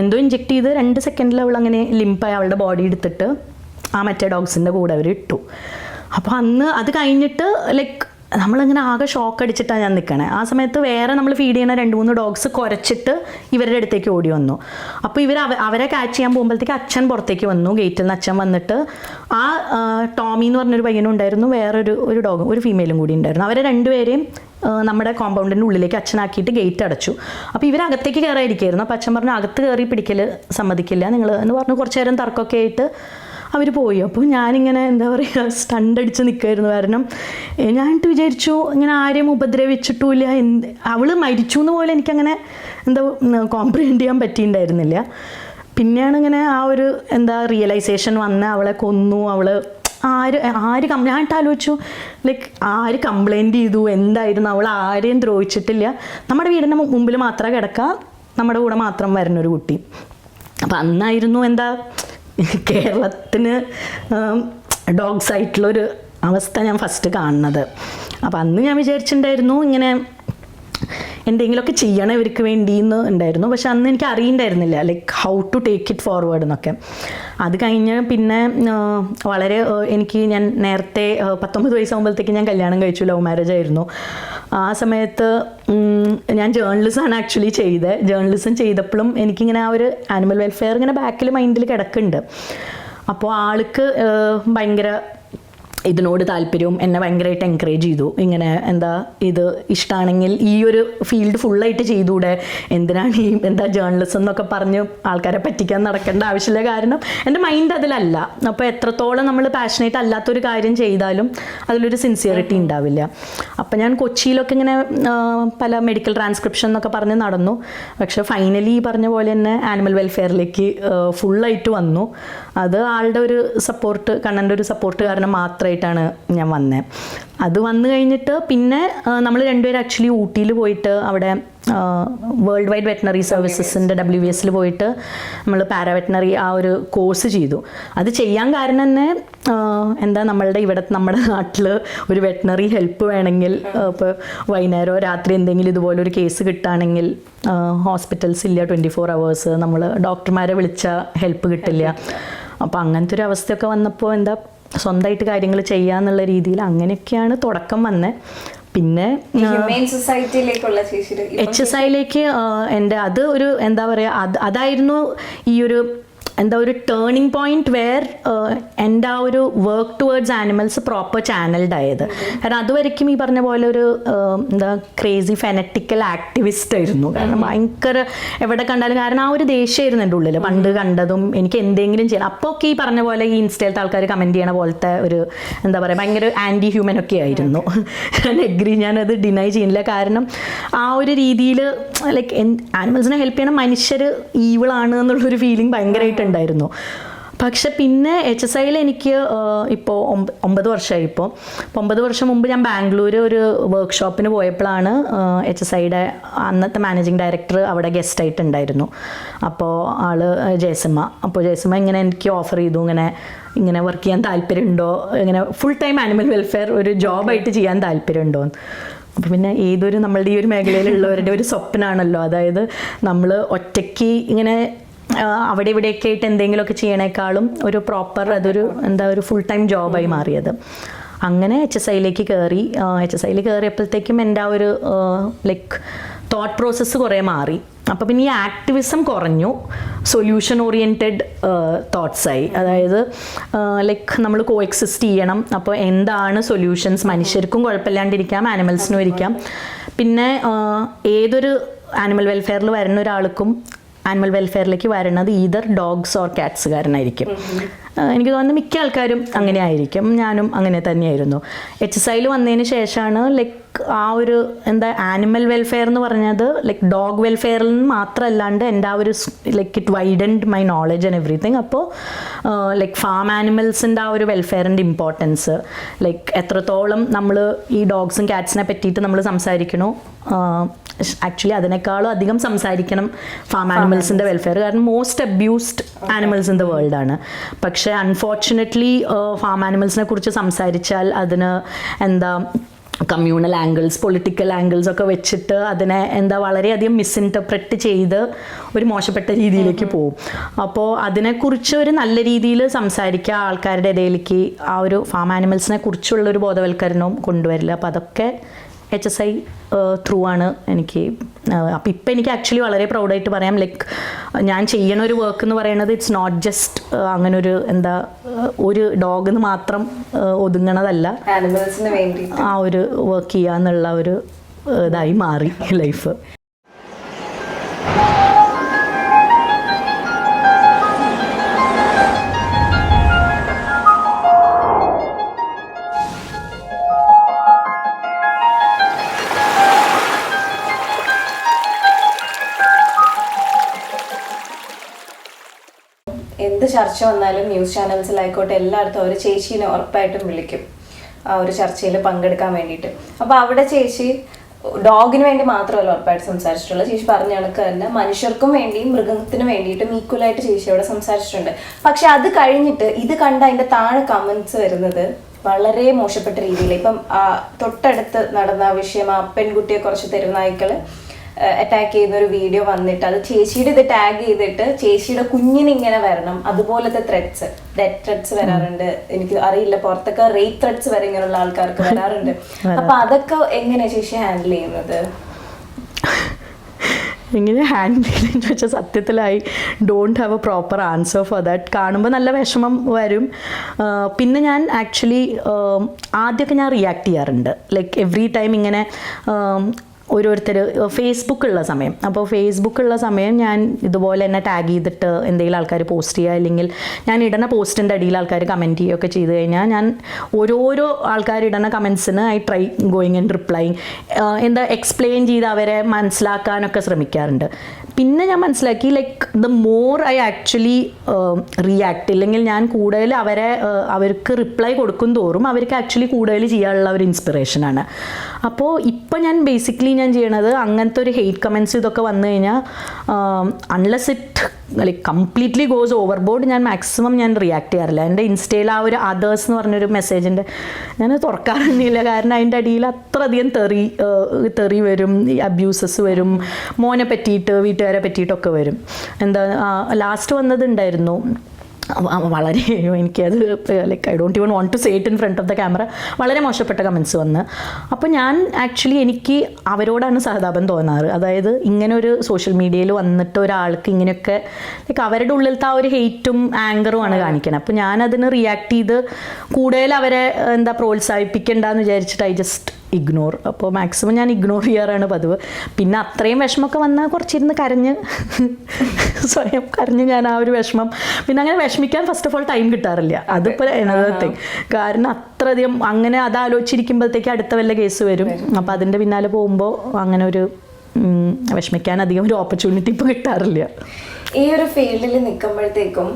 എന്തോ ഇഞ്ചെക്ട് ചെയ്ത് 2 സെക്കൻഡിൽ അവൾ അങ്ങനെ ലിമ്പായി അവളുടെ ബോഡി എടുത്തിട്ട് ആ മറ്റേ ഡോഗ്സിൻ്റെ കൂടെ അവർ ഇട്ടു. അപ്പോൾ അന്ന് അത് കഴിഞ്ഞിട്ട് ലൈക്ക് നമ്മളിങ്ങനെ ആകെ ഷോക്ക് അടിച്ചിട്ടാണ് ഞാൻ നിൽക്കണേ. ആ സമയത്ത് വേറെ നമ്മൾ ഫീഡ് ചെയ്യുന്ന 2-3 ഡോഗ്സ് കുരച്ചിട്ട് ഇവരുടെ അടുത്തേക്ക് ഓടി വന്നു. അപ്പോൾ അവരെ ക്യാച്ച് ചെയ്യാൻ പോകുമ്പോഴത്തേക്ക് അച്ഛൻ പുറത്തേക്ക് വന്നു. ഗേറ്റിൽ നിന്ന് അച്ഛൻ വന്നിട്ട് ആ ടോമി എന്ന് പറഞ്ഞൊരു പയ്യനും ഉണ്ടായിരുന്നു, വേറൊരു ഡോഗും, ഒരു ഫീമെയിലും കൂടി ഉണ്ടായിരുന്നു. അവരെ 2 പേരെയും നമ്മുടെ കോമ്പൗണ്ടിൻ്റെ ഉള്ളിലേക്ക് അച്ഛനാക്കിയിട്ട് ഗേറ്റ് അടച്ചു. അപ്പോൾ ഇവരകത്തേക്ക് കയറാതിരിക്കുകയായിരുന്നു. അപ്പോൾ അച്ഛൻ പറഞ്ഞു അകത്ത് കയറി പിടിക്കൽ സമ്മതിക്കില്ല നിങ്ങൾ എന്ന് പറഞ്ഞു. കുറച്ച് നേരം തർക്കമൊക്കെ ആയിട്ട് അവർ പോയി. അപ്പോൾ ഞാനിങ്ങനെ എന്താ പറയുക സ്റ്റണ്ടടിച്ച് നിൽക്കുമായിരുന്നു. കാരണം ഞാനിട്ട് വിചാരിച്ചു ഇങ്ങനെ ആരെയും ഉപദ്രവിച്ചിട്ടുമില്ല, അവൾ മരിച്ചു എന്ന് പോലെ എനിക്കങ്ങനെ എന്താ കോംപ്രിഹെൻഡ് ചെയ്യാൻ പറ്റിയിട്ടുണ്ടായിരുന്നില്ല. പിന്നെയാണ് ഇങ്ങനെ ആ ഒരു എന്താ റിയലൈസേഷൻ വന്ന് അവളെ കൊന്നു. ഞാനിട്ട് ആലോചിച്ചു ലൈക്ക് ആര് കംപ്ലൈൻറ്റ് ചെയ്തു, എന്തായിരുന്നു, അവൾ ആരെയും ദ്രോഹിച്ചിട്ടില്ല. നമ്മുടെ വീടിൻ്റെ മുമ്പിൽ മാത്രമേ കിടക്കുക, നമ്മുടെ കൂടെ മാത്രം വരുന്നൊരു കുട്ടി. അപ്പം അന്നായിരുന്നു എന്താ കേരളത്തിന് ഡോഗ്സ് ആയിട്ടുള്ളൊരു അവസ്ഥ ഞാൻ ഫസ്റ്റ് കാണുന്നത്. അപ്പം അന്ന് ഞാൻ വിചാരിച്ചിട്ടുണ്ടായിരുന്നു ഇങ്ങനെ എന്തെങ്കിലുമൊക്കെ ചെയ്യണം ഇവർക്ക് വേണ്ടിയെന്ന് ഉണ്ടായിരുന്നു. പക്ഷെ അന്ന് എനിക്ക് അറിയണ്ടായിരുന്നില്ല like how to take it forward എന്നൊക്കെ. അത് കഴിഞ്ഞ് പിന്നെ ഞാൻ നേരത്തെ 19 വയസ്സാകുമ്പോഴത്തേക്ക് ഞാൻ കല്യാണം കഴിച്ചു, ലവ് മാരേജ് ആയിരുന്നു. ആ സമയത്ത് ഞാൻ ജേർണലിസമാണ് ആക്ച്വലി ചെയ്തത്. ജേർണലിസം ചെയ്തപ്പോഴും എനിക്കിങ്ങനെ ആ ഒരു ആനിമൽ വെൽഫെയർ ഇങ്ങനെ ബാക്കിൽ മൈൻഡിൽ കിടക്കുന്നുണ്ട്. അപ്പോൾ ആൾക്ക് ഭയങ്കര ഇതിനോട് താല്പര്യവും എന്നെ ഭയങ്കരമായിട്ട് എൻകറേജ് ചെയ്തു. ഇങ്ങനെ എന്താ ഇത് ഇഷ്ടമാണെങ്കിൽ ഈ ഒരു ഫീൽഡ് ഫുള്ളായിട്ട് ചെയ്തുകൂടെ, എന്തിനാണ് ഈ ജേർണലിസം എന്നൊക്കെ പറഞ്ഞ് ആൾക്കാരെ പറ്റിക്കാൻ നടക്കേണ്ട ആവശ്യമില്ല. കാരണം എൻ്റെ മൈൻഡ് അതിലല്ല. അപ്പോൾ എത്രത്തോളം നമ്മൾ പാഷനേറ്റ് അല്ലാത്തൊരു കാര്യം ചെയ്താലും അതിലൊരു സിൻസിയറിറ്റി ഉണ്ടാവില്ല. അപ്പം ഞാൻ കൊച്ചിയിലൊക്കെ ഇങ്ങനെ പല മെഡിക്കൽ ട്രാൻസ്ക്രിപ്ഷൻ എന്നൊക്കെ പറഞ്ഞ് നടന്നു. പക്ഷെ ഫൈനലി പറഞ്ഞ പോലെ തന്നെ ആനിമൽ വെൽഫെയറിലേക്ക് ഫുള്ളായിട്ട് വന്നു. അത് ആളുടെ ഒരു സപ്പോർട്ട്, കണ്ണൻ്റെ ഒരു സപ്പോർട്ട് കാരണം മാത്രമേ ആയിട്ടാണ് ഞാൻ വന്നത്. അത് വന്നു കഴിഞ്ഞിട്ട് പിന്നെ നമ്മൾ രണ്ടുപേരും ആക്ച്വലി ഊട്ടിയിൽ പോയിട്ട് അവിടെ വേൾഡ് വൈഡ് വെറ്റിനറി സർവീസസിൻ്റെ WVS പോയിട്ട് നമ്മൾ പാരാവെറ്റിനറി ആ ഒരു കോഴ്സ് ചെയ്തു. അത് ചെയ്യാൻ കാരണം തന്നെ എന്താ നമ്മുടെ നാട്ടിൽ ഒരു വെറ്റിനറി ഹെൽപ്പ് വേണമെങ്കിൽ ഇപ്പോൾ വൈകുന്നേരമോ രാത്രി എന്തെങ്കിലും ഇതുപോലെ ഒരു കേസ് കിട്ടുകയാണെങ്കിൽ ഹോസ്പിറ്റൽസ് ഇല്ല 24 hours, നമ്മൾ ഡോക്ടർമാരെ വിളിച്ചാൽ ഹെൽപ്പ് കിട്ടില്ല. അപ്പോൾ അങ്ങനത്തെ ഒരു അവസ്ഥയൊക്കെ വന്നപ്പോൾ എന്താ സ്വന്തമായിട്ട് കാര്യങ്ങൾ ചെയ്യാന്നുള്ള രീതിയിൽ അങ്ങനെയൊക്കെയാണ് തുടക്കം വന്നത്. പിന്നെ HSIയിലേക്ക് എൻ്റെ അത് ഒരു എന്താ പറയുക, അതായിരുന്നു ഈ ഒരു ഒരു ടേണിംഗ് പോയിന്റ് വെയർ എൻ്റെ ആ ഒരു work towards animals proper channelled ആയത്. കാരണം അതുവരെയ്ക്കും ഈ പറഞ്ഞ പോലെ ഒരു ക്രേസി ഫെനറ്റിക്കൽ ആക്ടിവിസ്റ്റ് ആയിരുന്നു. കാരണം ഭയങ്കര എവിടെ കണ്ടാലും, കാരണം ആ ഒരു ദേഷ്യമായിരുന്നു എൻ്റെ ഉള്ളിൽ പണ്ട് കണ്ടതും എനിക്ക് എന്തെങ്കിലും ചെയ്യണം. അപ്പോൾ ഒക്കെ ഈ പറഞ്ഞ പോലെ ഈ ഇൻസ്റ്റയിലത്തെ ആൾക്കാർ കമൻറ്റ് ചെയ്യണ പോലത്തെ ഒരു എന്താ പറയുക ഭയങ്കര ആൻറ്റി ഹ്യൂമൻ ഒക്കെ ആയിരുന്നു. ഞാനത് ഡിനൈ ചെയ്യുന്നില്ല. കാരണം ആ ഒരു രീതിയിൽ ലൈക്ക് ആനിമൽസിനെ ഹെൽപ്പ് ചെയ്യണം, മനുഷ്യർ ഈവിളാണ് എന്നുള്ളൊരു ഫീലിംഗ് ഭയങ്കരമായിട്ട് ഉണ്ടായിരുന്നു. പക്ഷെ പിന്നെ HSIയിൽ എനിക്ക് ഇപ്പോൾ 9 വർഷമായി. ഇപ്പോൾ 9 വർഷം മുമ്പ് ഞാൻ ബാംഗ്ലൂർ ഒരു വർക്ക്ഷോപ്പിന് പോയപ്പോഴാണ് HSIയുടെ അന്നത്തെ മാനേജിങ് ഡയറക്ടർ അവിടെ ഗസ്റ്റായിട്ടുണ്ടായിരുന്നു. അപ്പോൾ ആള് ജയസിമ്മ. അപ്പോൾ ജയസിമ്മ ഇങ്ങനെ എനിക്ക് ഓഫർ ചെയ്തു, ഇങ്ങനെ വർക്ക് ചെയ്യാൻ താല്പര്യമുണ്ടോ, ഇങ്ങനെ ഫുൾ ടൈം ആനിമൽ വെൽഫെയർ ഒരു ജോബായിട്ട് ചെയ്യാൻ താല്പര്യമുണ്ടോ. അപ്പോൾ പിന്നെ ഏതൊരു നമ്മളുടെ ഈ ഒരു മേഖലയിലുള്ളവരുടെ ഒരു സ്വപ്നമാണല്ലോ, അതായത് നമ്മൾ ഒറ്റയ്ക്ക് ഇങ്ങനെ അവിടെ ഇവിടെയൊക്കെ ആയിട്ട് എന്തെങ്കിലുമൊക്കെ ചെയ്യണേക്കാളും ഒരു പ്രോപ്പർ അതൊരു ഒരു ഫുൾ ടൈം ജോബായി മാറിയത്. അങ്ങനെ HSIയിലേക്ക് കയറി. HSIയിൽ കയറിയപ്പോഴത്തേക്കും എൻ്റെ ആ ഒരു ലൈക്ക് തോട്ട് പ്രോസസ്സ് കുറേ മാറി. അപ്പോൾ പിന്നെ ഈ ആക്ടിവിസം കുറഞ്ഞു, സൊല്യൂഷൻ ഓറിയൻറ്റഡ് തോട്ട്സായി. അതായത് ലൈക്ക് നമ്മൾ കോ എക്സിസ്റ്റ് ചെയ്യണം. അപ്പോൾ എന്താണ് സൊല്യൂഷൻസ്, മനുഷ്യർക്കും കുഴപ്പമില്ലാണ്ടിരിക്കാം, ആനിമൽസിനും ഇരിക്കാം. പിന്നെ ഏതൊരു ആനിമൽ വെൽഫെയറിൽ വരുന്ന ഒരാൾക്കും ആനിമൽ വെൽഫെയറിലേക്ക് വരണത് ഈതർ ഡോഗ്സ് ഓർ കാറ്റ്സ് കാരനായിരിക്കും. എനിക്ക് തോന്നുന്നു മിക്ക ആൾക്കാരും അങ്ങനെ ആയിരിക്കും. ഞാനും അങ്ങനെ തന്നെയായിരുന്നു. HSIയിൽ വന്നതിന് ശേഷമാണ് ലൈക്ക് ആ ഒരു ആനിമൽ വെൽഫെയർ എന്ന് പറഞ്ഞത് ലൈക്ക് ഡോഗ് വെൽഫെയറിൽ നിന്ന് മാത്രമല്ലാണ്ട് എൻ്റെ ആ ഒരു like it widened my knowledge and everything. അപ്പോൾ ലൈക്ക് ഫാം ആനിമൽസിൻ്റെ ആ ഒരു വെൽഫെയറിൻ്റെ ഇമ്പോർട്ടൻസ്, ലൈക്ക് എത്രത്തോളം നമ്മൾ ഈ ഡോഗ്സും കാറ്റ്സിനെ പറ്റിയിട്ട് നമ്മൾ സംസാരിക്കണോ, ആക്ച്വലി അതിനേക്കാളും അധികം സംസാരിക്കണം ഫാം ആനിമൽസിൻ്റെ വെൽഫെയർ. കാരണം most abused animals in the world ആണ്. പക്ഷേ അൺഫോർച്ചുനേറ്റ്ലി ഫാം ആനിമൽസിനെ കുറിച്ച് സംസാരിച്ചാൽ അതിന് കമ്മ്യൂണൽ ആംഗിൾസ്, പൊളിറ്റിക്കൽ ആംഗിൾസ് ഒക്കെ വെച്ചിട്ട് അതിനെ വളരെയധികം മിസ്ഇൻറ്റർപ്രറ്റ് ചെയ്ത് ഒരു മോശപ്പെട്ട രീതിയിലേക്ക് പോകും. അപ്പോൾ അതിനെക്കുറിച്ച് ഒരു നല്ല രീതിയിൽ സംസാരിക്കുക, ആൾക്കാരുടെ ഇടയിലേക്ക് ആ ഒരു ഫാം ആനിമൽസിനെ കുറിച്ചുള്ളൊരു ബോധവൽക്കരണവും കൊണ്ടുവരില്ല. അപ്പോൾ അതൊക്കെ HSI ത്രൂ ആണ് എനിക്ക്. അപ്പോൾ ഇപ്പം എനിക്ക് ആക്ച്വലി വളരെ പ്രൗഡായിട്ട് പറയാം, ലൈക്ക് ഞാൻ ചെയ്യണ ഒരു വർക്ക് എന്ന് പറയുന്നത് ഇറ്റ്സ് നോട്ട് ജസ്റ്റ് അങ്ങനെ ഒരു ഡോഗിന് മാത്രം ഒതുങ്ങണതല്ല, ആനിമൽസിന് വേണ്ടി ആ ഒരു വർക്ക് ചെയ്യുക എന്നുള്ള ഒരു ഇതായി മാറി ലൈഫ്. എന്ത് ചർച്ച വന്നാലും ന്യൂസ് ചാനൽസിലായിക്കോട്ടെ എല്ലായിടത്തും അവർ ചേച്ചീനെ ഉറപ്പായിട്ടും വിളിക്കും ആ ഒരു ചർച്ചയിൽ പങ്കെടുക്കാൻ വേണ്ടിയിട്ട്. അപ്പോൾ അവിടെ ചേച്ചി ഡോഗിന് വേണ്ടി മാത്രമല്ല ഉറപ്പായിട്ട് സംസാരിച്ചിട്ടുള്ളത്. ചേച്ചി പറഞ്ഞ കണക്ക് തന്നെ മനുഷ്യർക്കും വേണ്ടിയും മൃഗത്തിന് വേണ്ടിയിട്ടും ഈക്വലായിട്ട് ചേച്ചി അവിടെ സംസാരിച്ചിട്ടുണ്ട്. പക്ഷെ അത് കഴിഞ്ഞിട്ട് ഇത് കണ്ട അതിൻ്റെ താഴെ കമൻസ് വരുന്നത് വളരെ മോശപ്പെട്ട രീതിയിൽ. ഇപ്പം തൊട്ടടുത്ത് നടന്ന വിഷയം, ആ പെൺകുട്ടിയെ കുറച്ച് തെരുവുനായ്ക്കൾ അറ്റാക്ക് ചെയ്യുന്ന ഒരു വീഡിയോ വന്നിട്ട് അത് ചേച്ചിയുടെ ഇത് ടാഗ് ചെയ്തിട്ട് ചേച്ചിയുടെ കുഞ്ഞിന് ഇങ്ങനെ വരണം, അതുപോലത്തെ ത്രെഡ്സ്, ഡെത്ത് ത്രെഡ്സ് വരാറുണ്ട്. എനിക്ക് അറിയില്ല, പുറത്തൊക്കെ റേപ്പ് ത്രെഡ്സ് വരെ ഇങ്ങനെയുള്ള ആൾക്കാർക്ക് വരാറുണ്ട്. അപ്പൊ അതൊക്കെ എങ്ങനെയാ ചേച്ചി ഹാൻഡിൽ ചെയ്യുന്നത്? എങ്ങനെ ഹാൻഡിൽ ചെയ്യുന്നതെന്ന് ചോദിച്ചാൽ സത്യത്തിൽ I don't have A proper answer for that. കാണുമ്പോൾ നല്ല വിഷമം വരും. പിന്നെ ഞാൻ ആക്ച്വലി ആദ്യമൊക്കെ ഞാൻ റിയാക്ട് ചെയ്യാറുണ്ട്, ലൈക്ക് എവറി ടൈം ഇങ്ങനെ ഓരോരുത്തർ ഫേസ്ബുക്കുള്ള സമയം. അപ്പോൾ ഫേസ്ബുക്കുള്ള സമയം ഞാൻ ഇതുപോലെ തന്നെ ടാഗ് ചെയ്തിട്ട് എന്തെങ്കിലും ആൾക്കാർ പോസ്റ്റ് ചെയ്യുക, അല്ലെങ്കിൽ ഞാൻ ഇടുന്ന പോസ്റ്റിൻ്റെ അടിയിൽ ആൾക്കാർ കമൻറ്റ് ചെയ്യുകയൊക്കെ ചെയ്ത് കഴിഞ്ഞാൽ ഞാൻ ഓരോരോ ആൾക്കാർ ഇടുന്ന കമൻസിന് I try going and replying, explain ചെയ്ത് അവരെ മനസ്സിലാക്കാനൊക്കെ ശ്രമിക്കാറുണ്ട്. പിന്നെ ഞാൻ മനസ്സിലാക്കി like the more I actually react, ഇല്ലെങ്കിൽ ഞാൻ കൂടുതൽ അവർക്ക് റിപ്ലൈ കൊടുക്കും തോറും അവർക്ക് ആക്ച്വലി കൂടുതൽ ചെയ്യാനുള്ള ഒരു ഇൻസ്പിറേഷനാണ്. അപ്പോൾ ഇപ്പം ഞാൻ ബേസിക്കലി ഞാൻ ചെയ്യണത് അങ്ങനത്തെ ഒരു ഹെയ്റ്റ് കമൻസ് ഇതൊക്കെ വന്നു കഴിഞ്ഞാൽ unless it like completely goes overboard ഞാൻ മാക്സിമം ഞാൻ റിയാക്ട് ചെയ്യാറില്ല. എൻ്റെ ഇൻസ്റ്റയിൽ ആ ഒരു അതേഴ്സ് എന്ന് പറഞ്ഞൊരു മെസ്സേജിൻ്റെ ഞാൻ തുറക്കാറൊന്നുമില്ല. കാരണം അതിൻ്റെ അടിയിൽ അത്രയധികം തെറി വരും, അബ്യൂസസ് വരും, മോനെ പറ്റിയിട്ട് വീട്ടുകാരെ പറ്റിയിട്ടൊക്കെ വരും. എന്താ ലാസ്റ്റ് വന്നതുണ്ടായിരുന്നു, വളരെ എനിക്കത് like I don't even want to say it in front of the camera, വളരെ മോശപ്പെട്ട കമൻസ് വന്ന്. അപ്പോൾ ഞാൻ ആക്ച്വലി എനിക്ക് അവരോടാണ് സഹതാപം തോന്നാറ്. അതായത് ഇങ്ങനെ ഒരു സോഷ്യൽ മീഡിയയിൽ വന്നിട്ട് ഒരാൾക്ക് ഇങ്ങനെയൊക്കെ ലൈക്ക് അവരുടെ ഉള്ളിലത്തെ ആ ഒരു ഹെയ്റ്റും ആങ്കറുമാണ് കാണിക്കണം. അപ്പോൾ ഞാനതിന് റിയാക്ട് ചെയ്ത് കൂടുതൽ അവരെ പ്രോത്സാഹിപ്പിക്കേണ്ടെന്ന് വിചാരിച്ചിട്ട് ഐ ജസ്റ്റ് ഇഗ്നോർ. അപ്പോൾ മാക്സിമം ഞാൻ ഇഗ്നോർ ചെയ്യാറാണ് പതിവ്. പിന്നെ അത്രയും വിഷമമൊക്കെ വന്നാൽ കുറച്ചിരുന്ന് സ്വയം കരഞ്ഞ് ഞാൻ ആ ഒരു വിഷമം, പിന്നെ അങ്ങനെ വിഷമിക്കാൻ ഫസ്റ്റ് ഓഫ് ഓൾ ടൈം കിട്ടാറില്ല. അതിപ്പോൾ എന്നത്തെ കാരണം അത്രയധികം അങ്ങനെ അതാലോചിച്ചിരിക്കുമ്പോഴത്തേക്ക് അടുത്ത വല്ല കേസ് വരും. അപ്പോൾ അതിൻ്റെ പിന്നാലെ പോകുമ്പോൾ അങ്ങനെ ഒരു വിഷമിക്കാൻ അധികം ഒരു ഓപ്പർച്യൂണിറ്റി ഇപ്പോൾ കിട്ടാറില്ല. ഈ ഒരു ഫീൽഡിൽ നിൽക്കുമ്പോഴത്തേക്കും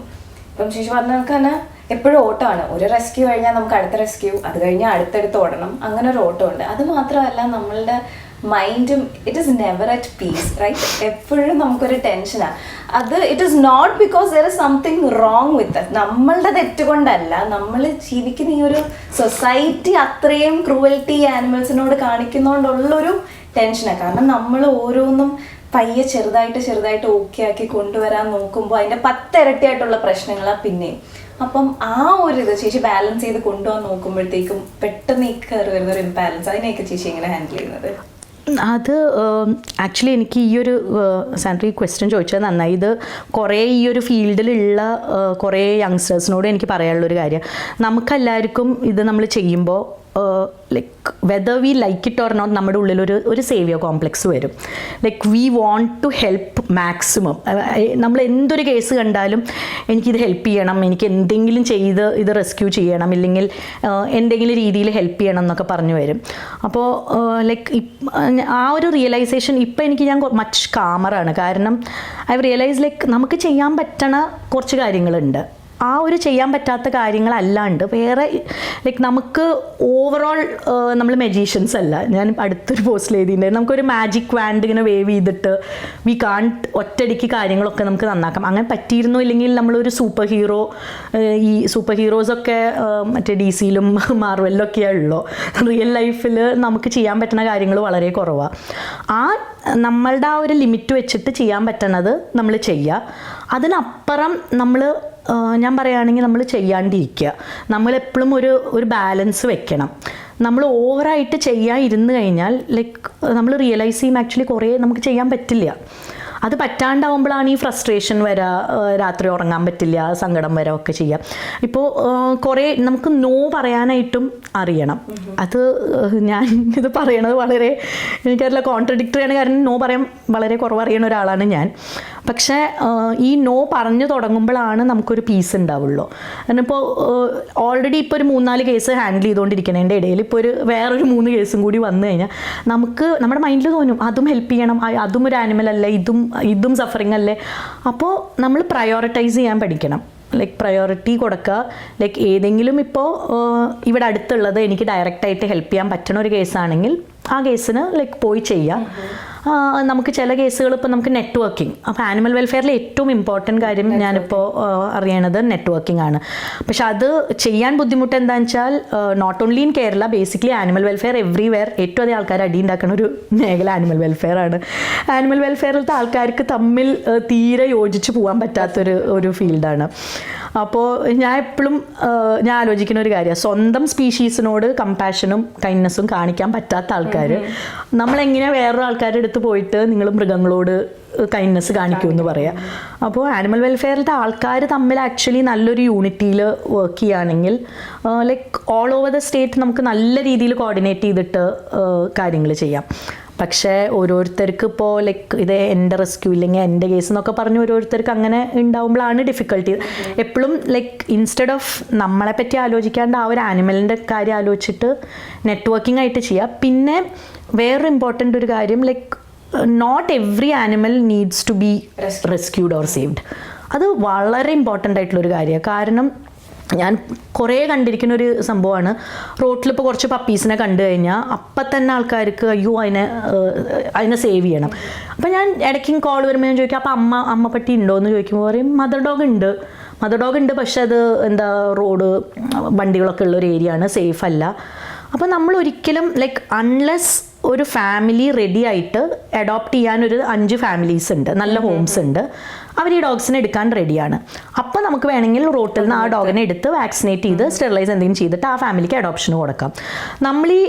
ഇപ്പം ശേഷി പറഞ്ഞ നമുക്ക് തന്നെ എപ്പോഴും ഓട്ടമാണ്. ഒരു റെസ്ക്യൂ കഴിഞ്ഞാൽ നമുക്ക് അടുത്ത റെസ്ക്യൂ, അത് കഴിഞ്ഞാൽ അടുത്തടുത്ത് ഓടണം, അങ്ങനെ ഒരു ഓട്ടമുണ്ട്. അത് മാത്രമല്ല നമ്മളുടെ മൈൻഡും it is never at peace, right? എപ്പോഴും നമുക്കൊരു ടെൻഷനാണ്. അത് it is not because there is something wrong with us, നമ്മളുടെ തെറ്റുകൊണ്ടല്ല. നമ്മൾ ജീവിക്കുന്ന ഈ ഒരു സൊസൈറ്റി അത്രയും ക്രൂവൽറ്റി ആനിമൽസിനോട് കാണിക്കുന്നതുകൊണ്ടുള്ളൊരു ടെൻഷനാണ്. കാരണം നമ്മൾ ഓരോന്നും പയ്യെ ചെറുതായിട്ട് ഓക്കെ ആക്കി കൊണ്ടുവരാൻ നോക്കുമ്പോൾ അതിൻ്റെ 10 ഇരട്ടിയായിട്ടുള്ള പ്രശ്നങ്ങളാണ് പിന്നെയും. അപ്പം ആ ഒരു ഇത് ചേച്ചി ബാലൻസ് ചെയ്ത് കൊണ്ടുപോകാൻ നോക്കുമ്പോഴത്തേക്കും പെട്ടെന്ന് ഈ കയറി വരുന്ന ഒരു ഇംബാലൻസ്, അതിനെയൊക്കെ ചേച്ചി എങ്ങനെ ഹാൻഡിൽ ചെയ്യുന്നത്? അത് ആക്ച്വലി എനിക്ക് ഈ ഒരു സാൻഡ്രി ക്വസ്റ്റ്യൻ ചോദിച്ചത് നന്നായി. ഇത് കുറേ ഈ ഒരു ഫീൽഡിലുള്ള കുറേ യങ്സ്റ്റേഴ്സിനോട് എനിക്ക് പറയാനുള്ളൊരു കാര്യം, നമുക്കെല്ലാവർക്കും ഇത് നമ്മൾ ചെയ്യുമ്പോൾ like whether we like it or not നമ്മുടെ ഉള്ളിലൊരു സേവിയർ കോംപ്ലക്സ് വരും. Like we want to help maximum. നമ്മൾ എന്തൊരു കേസ് കണ്ടാലും എനിക്കിത് ഹെൽപ്പ് ചെയ്യണം, എനിക്ക് എന്തെങ്കിലും ചെയ്ത് ഇത് റെസ്ക്യൂ ചെയ്യണം, ഇല്ലെങ്കിൽ എന്തെങ്കിലും രീതിയിൽ ഹെൽപ്പ് ചെയ്യണം എന്നൊക്കെ പറഞ്ഞു വരും. അപ്പോൾ ലൈക്ക് ആ ഒരു റിയലൈസേഷൻ ഇപ്പം ഞാൻ മച്ച് കാമറാണ്. കാരണം ഐ റിയലൈസ് ലൈക്ക് നമുക്ക് ചെയ്യാൻ പറ്റണ കുറച്ച് കാര്യങ്ങളുണ്ട്. ആ ഒരു ചെയ്യാൻ പറ്റാത്ത കാര്യങ്ങളല്ലാണ്ട് വേറെ ലൈക്ക് നമുക്ക് ഓവറോൾ നമ്മൾ മെജീഷ്യൻസ് അല്ല. ഞാൻ അടുത്തൊരു പോസ്റ്റിൽ എഴുതിയിട്ടുണ്ടായിരുന്നു, നമുക്കൊരു മാജിക് വാൻഡ് ഇങ്ങനെ വേവ് ചെയ്തിട്ട് വി കാൺട്ട് ഒറ്റയടിക്ക് കാര്യങ്ങളൊക്കെ നമുക്ക് നന്നാക്കാം. അങ്ങനെ പറ്റിയിരുന്നു ഇല്ലെങ്കിൽ നമ്മളൊരു സൂപ്പർ ഹീറോ, ഈ സൂപ്പർ ഹീറോസൊക്കെ മറ്റേ DC-ലും മാർവലിലൊക്കെയാണ് ഉള്ളൂ. റിയൽ ലൈഫിൽ നമുക്ക് ചെയ്യാൻ പറ്റുന്ന കാര്യങ്ങൾ വളരെ കുറവാണ്. നമ്മളുടെ ആ ഒരു ലിമിറ്റ് വെച്ചിട്ട് ചെയ്യാൻ പറ്റണത് നമ്മൾ ചെയ്യുക. അതിനപ്പുറം ഞാൻ പറയുകയാണെങ്കിൽ നമ്മൾ ചെയ്യാണ്ടിരിക്കുക. നമ്മളെപ്പോഴും ഒരു ബാലൻസ് വെക്കണം. നമ്മൾ ഓവറായിട്ട് ചെയ്യാൻ ഇരുന്ന് കഴിഞ്ഞാൽ ലൈക്ക് നമ്മൾ റിയലൈസ് ചെയ്യും ആക്ച്വലി കുറേ നമുക്ക് ചെയ്യാൻ പറ്റില്ല. അത് പറ്റാണ്ടാവുമ്പോഴാണ് ഈ ഫ്രസ്ട്രേഷൻ വരിക, രാത്രി ഉറങ്ങാൻ പറ്റില്ല, സങ്കടം വരിക ഒക്കെ ചെയ്യാം. ഇപ്പോൾ കുറേ നമുക്ക് നോ പറയാനായിട്ടും അറിയണം. അത് ഞാൻ ഇത് പറയണത് വളരെ എനിക്കറിയില്ല കോൺട്രഡിക്ടറിയാണ്, കാരണം നോ പറയാൻ വളരെ കുറവ് അറിയുന്ന ഒരാളാണ് ഞാൻ. പക്ഷേ ഈ നോ പറഞ്ഞു തുടങ്ങുമ്പോഴാണ് നമുക്കൊരു പീസ് ഉണ്ടാവുള്ളൂ. കാരണം ഇപ്പോൾ ഓൾറെഡി ഇപ്പോൾ ഒരു 3-4 കേസ് ഹാൻഡിൽ ചെയ്തുകൊണ്ടിരിക്കുന്നതിൻ്റെ ഇടയിൽ ഇപ്പോൾ വേറൊരു 3 കേസും കൂടി വന്നു കഴിഞ്ഞാൽ നമ്മുടെ മൈൻഡിൽ തോന്നും അതും ഹെൽപ്പ് ചെയ്യണം, അതും ഒരു ആനിമൽ അല്ലേ, ഇതും സഫറിങ് അല്ലേ. അപ്പോൾ നമ്മൾ പ്രയോറിറ്റൈസ് ചെയ്യാൻ പഠിക്കണം. ലൈക്ക് പ്രയോറിറ്റി കൊടുക്കുക. ലൈക്ക് ഏതെങ്കിലും ഇപ്പോൾ ഇവിടെ അടുത്തുള്ളത് എനിക്ക് ഡയറക്റ്റായിട്ട് ഹെൽപ്പ് ചെയ്യാൻ പറ്റുന്ന ഒരു കേസാണെങ്കിൽ ആ കേസിന് ലൈക്ക് പോയി ചെയ്യാം. നമുക്ക് ചില കേസുകൾ ഇപ്പോൾ നമുക്ക് നെറ്റ്വർക്കിംഗ്, അപ്പോൾ ആനിമൽ വെൽഫെയറിൽ ഏറ്റവും ഇമ്പോർട്ടൻറ്റ് കാര്യം ഞാനിപ്പോൾ അറിയണത് നെറ്റ്വർക്കിംഗ് ആണ്. പക്ഷെ അത് ചെയ്യാൻ ബുദ്ധിമുട്ട് എന്താണെന്ന് വെച്ചാൽ not only in Kerala, basically animal welfare everywhere ഏറ്റവും അധികം ആൾക്കാർ അടി ഉണ്ടാക്കുന്ന ഒരു മേഖല ആനിമൽ വെൽഫെയർ ആണ്. ആനിമൽ വെൽഫെയറിലത്തെ ആൾക്കാർക്ക് തമ്മിൽ തീരെ യോജിച്ച് പോകാൻ പറ്റാത്തൊരു ഫീൽഡാണ്. അപ്പോൾ ഞാൻ എപ്പോഴും ഞാൻ ആലോചിക്കുന്ന ഒരു കാര്യമാണ്, സ്വന്തം സ്പീഷീസിനോട് കമ്പാഷനും കൈൻഡ്നെസ്സും കാണിക്കാൻ പറ്റാത്ത ആൾക്കാർ നമ്മളെങ്ങനെ വേറൊരു ആൾക്കാരുടെ അടുത്ത് പോയിട്ട് നിങ്ങൾ മൃഗങ്ങളോട് കൈൻഡ്നെസ് കാണിക്കുമെന്ന് പറയാം. അപ്പോൾ ആനിമൽ വെൽഫെയറിലത്തെ ആൾക്കാർ തമ്മിൽ ആക്ച്വലി നല്ലൊരു യൂണിറ്റിയിൽ വർക്ക് ചെയ്യുകയാണെങ്കിൽ like all over the state നമുക്ക് നല്ല രീതിയിൽ കോർഡിനേറ്റ് ചെയ്തിട്ട് കാര്യങ്ങൾ ചെയ്യാം. പക്ഷേ ഓരോരുത്തർക്ക് ഇപ്പോൾ ലൈക്ക് ഇത് എൻ്റെ റെസ്ക്യൂ ഇല്ലെങ്കിൽ എൻ്റെ കേസ് എന്നൊക്കെ പറഞ്ഞ് ഓരോരുത്തർക്ക് അങ്ങനെ ഉണ്ടാകുമ്പോഴാണ് ഡിഫിക്കൽട്ടി. എപ്പോഴും ലൈക്ക് ഇൻസ്റ്റെഡ് ഓഫ് നമ്മളെ പറ്റി ആലോചിക്കാണ്ട് ആ ഒരു ആനിമലിൻ്റെ കാര്യം ആലോചിച്ചിട്ട് നെറ്റ്വർക്കിംഗ് ആയിട്ട് ചെയ്യുക. പിന്നെ വേറൊരു ഇമ്പോർട്ടൻ്റ് ഒരു കാര്യം like not every animal needs to be rescued or saved. അത് വളരെ ഇമ്പോർട്ടൻ്റ് ആയിട്ടുള്ളൊരു കാര്യമാണ്. കാരണം ഞാൻ കുറേ കണ്ടിരിക്കുന്ന ഒരു സംഭവമാണ്, റോട്ടിലിപ്പോൾ കുറച്ച് പപ്പീസിനെ കണ്ടു കഴിഞ്ഞാൽ അപ്പം തന്നെ ആൾക്കാർക്ക് അയ്യോ അതിനെ സേവ് ചെയ്യണം. അപ്പം ഞാൻ ഇടയ്ക്കും കോൾ വരുമ്പോൾ ഞാൻ ചോദിക്കും അപ്പോൾ അമ്മ പട്ടി ഉണ്ടോ എന്ന് ചോദിക്കുമ്പോൾ പറയും മദർ ഡോഗ് ഉണ്ട്, പക്ഷെ അത് എന്താ റോഡ് വണ്ടികളൊക്കെ ഉള്ളൊരു ഏരിയ ആണ്, സേഫ് അല്ല. അപ്പോൾ നമ്മൾ ഒരിക്കലും ലൈക്ക് അൺലെസ് ഒരു ഫാമിലി റെഡി ആയിട്ട് അഡോപ്റ്റ് ചെയ്യാനൊരു 5 ഫാമിലീസ് ഉണ്ട്, നല്ല ഹോംസ് ഉണ്ട്, അവർ ഈ ഡോഗ്സിനെ എടുക്കാൻ റെഡിയാണ്. അപ്പോൾ നമുക്ക് വേണമെങ്കിൽ റോട്ടിൽ നിന്ന് ആ ഡോഗിനെ എടുത്ത് വാക്സിനേറ്റ് ചെയ്ത് സ്റ്റെറിലൈസ് എന്തെങ്കിലും ചെയ്തിട്ട് ആ ഫാമിലിക്ക് അഡോപ്ഷന് കൊടുക്കാം. നമ്മൾ ഈ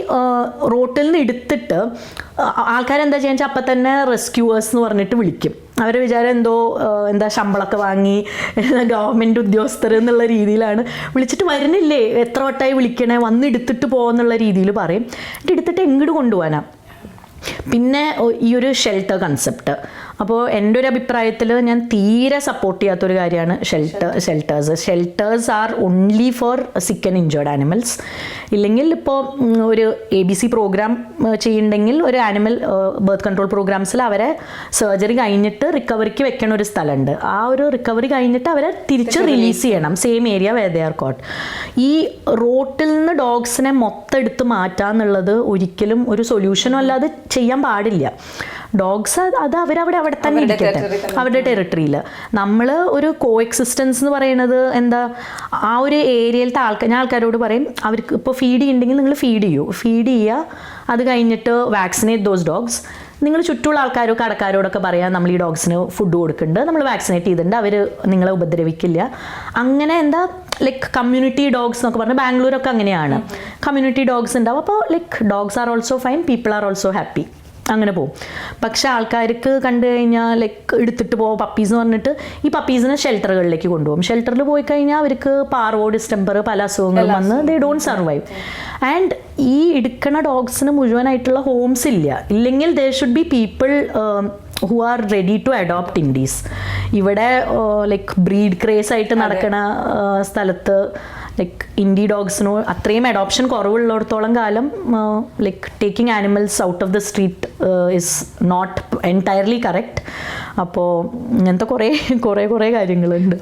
റോട്ടിൽ നിന്ന് എടുത്തിട്ട് ആൾക്കാരെന്താ ചെയ്യുക വെച്ചാൽ അപ്പം തന്നെ റെസ്ക്യൂവേഴ്സ് എന്ന് പറഞ്ഞിട്ട് വിളിക്കും. അവരുടെ വിചാരം എന്താ ശമ്പളമൊക്കെ വാങ്ങി ഗവൺമെൻറ് ഉദ്യോഗസ്ഥർ എന്നുള്ള രീതിയിലാണ് വിളിച്ചിട്ട്, വരുന്നില്ലേ എത്ര വട്ടമായി വിളിക്കണേ, വന്ന് എടുത്തിട്ട് പോകുന്നുള്ള രീതിയിൽ പറയും. എടുത്തിട്ട് എങ്ങോട്ട് കൊണ്ടുപോകാനാണ്. പിന്നെ ഈ ഒരു ഷെൽട്ടർ കൺസെപ്റ്റ്, അപ്പോൾ എൻ്റെ ഒരു അഭിപ്രായത്തിൽ ഞാൻ തീരെ സപ്പോർട്ട് ചെയ്യാത്തൊരു കാര്യമാണ് shelters are only for sick and injured animals. ഇല്ലെങ്കിൽ ഇപ്പോൾ ഒരു ABC പ്രോഗ്രാം ചെയ്യുന്നുണ്ടെങ്കിൽ ഒരു ആനിമൽ ബർത്ത് കൺട്രോൾ പ്രോഗ്രാംസിൽ അവരെ സർജറി കഴിഞ്ഞിട്ട് റിക്കവറിക്ക് വെക്കണ ഒരു സ്ഥലമുണ്ട്. ആ ഒരു റിക്കവറി കഴിഞ്ഞിട്ട് അവരെ തിരിച്ച് റിലീസ് ചെയ്യണം, same area where they are caught. ഈ റോട്ടിൽ നിന്ന് ഡോഗ്സിനെ മൊത്തം എടുത്ത് മാറ്റുക എന്നുള്ളത് ഒരിക്കലും ഒരു സൊല്യൂഷനും അല്ലാതെ ചെയ്യാൻ പാടില്ല. ഡോഗ്സ് അത് അവിടെ തന്നെ ഇരിക്കട്ടെ, അവരുടെ ടെറിട്ടറിയിൽ. നമ്മൾ ഒരു കോ എക്സിസ്റ്റൻസ് എന്ന് പറയുന്നത് എന്താ, ആ ഒരു ഏരിയയിലത്തെ ഞാൻ ആൾക്കാരോട് പറയും, അവർക്ക് ഇപ്പോൾ ഫീഡ് ചെയ്യുന്നുണ്ടെങ്കിൽ നിങ്ങൾ ഫീഡ് ചെയ്യുക, അത് കഴിഞ്ഞിട്ട് വാക്സിനേറ്റ് ദോസ് ഡോഗ്സ്. നിങ്ങൾ ചുറ്റുമുള്ള ആൾക്കാരോ കടക്കാരോടൊക്കെ പറയാം നമ്മൾ ഈ ഡോഗ്സിന് ഫുഡ് കൊടുക്കുന്നുണ്ട്, നമ്മൾ വാക്സിനേറ്റ് ചെയ്തിട്ടുണ്ട്, അവർ നിങ്ങളെ ഉപദ്രവിക്കില്ല. അങ്ങനെ എന്താ ലൈക്ക് കമ്മ്യൂണിറ്റി ഡോഗ്സ് എന്നൊക്കെ പറഞ്ഞാൽ ബാംഗ്ലൂരൊക്കെ അങ്ങനെയാണ്, കമ്മ്യൂണിറ്റി ഡോഗ്സ് ഉണ്ടാവും. അപ്പോൾ like dogs are also fine, people are also happy, അങ്ങനെ പോകും. പക്ഷെ ആൾക്കാർക്ക് കണ്ടു കഴിഞ്ഞാൽ ലൈക്ക് എടുത്തിട്ട് പോകും പപ്പീസ് എന്ന് പറഞ്ഞിട്ട് ഈ പപ്പീസിനെ ഷെൽട്ടറുകളിലേക്ക് കൊണ്ടുപോകും. ഷെൽട്ടറിൽ പോയി കഴിഞ്ഞാൽ അവർക്ക് പാർവോ, ഡിസ്റ്റംബർ, പല അസുഖങ്ങളും വന്ന് ദേ ഡോണ്ട് സർവൈവ്. ആൻഡ് ഈ എടുക്കണ ഡോഗ്സിന് മുഴുവനായിട്ടുള്ള ഹോംസ് ഇല്ലെങ്കിൽ there should be people who are ready to adopt indies. ഇവിടെ ലൈക്ക് ബ്രീഡ് ക്രേസ് ആയിട്ട് നടക്കുന്ന സ്ഥലത്ത് ലൈക്ക് ഇൻഡി ഡോഗ്സിനോ അത്രയും അഡോപ്ഷൻ കുറവുള്ളിടത്തോളം കാലം like taking animals out of the street is not entirely correct. അപ്പോൾ ഇങ്ങനത്തെ കുറേ കാര്യങ്ങളുണ്ട്.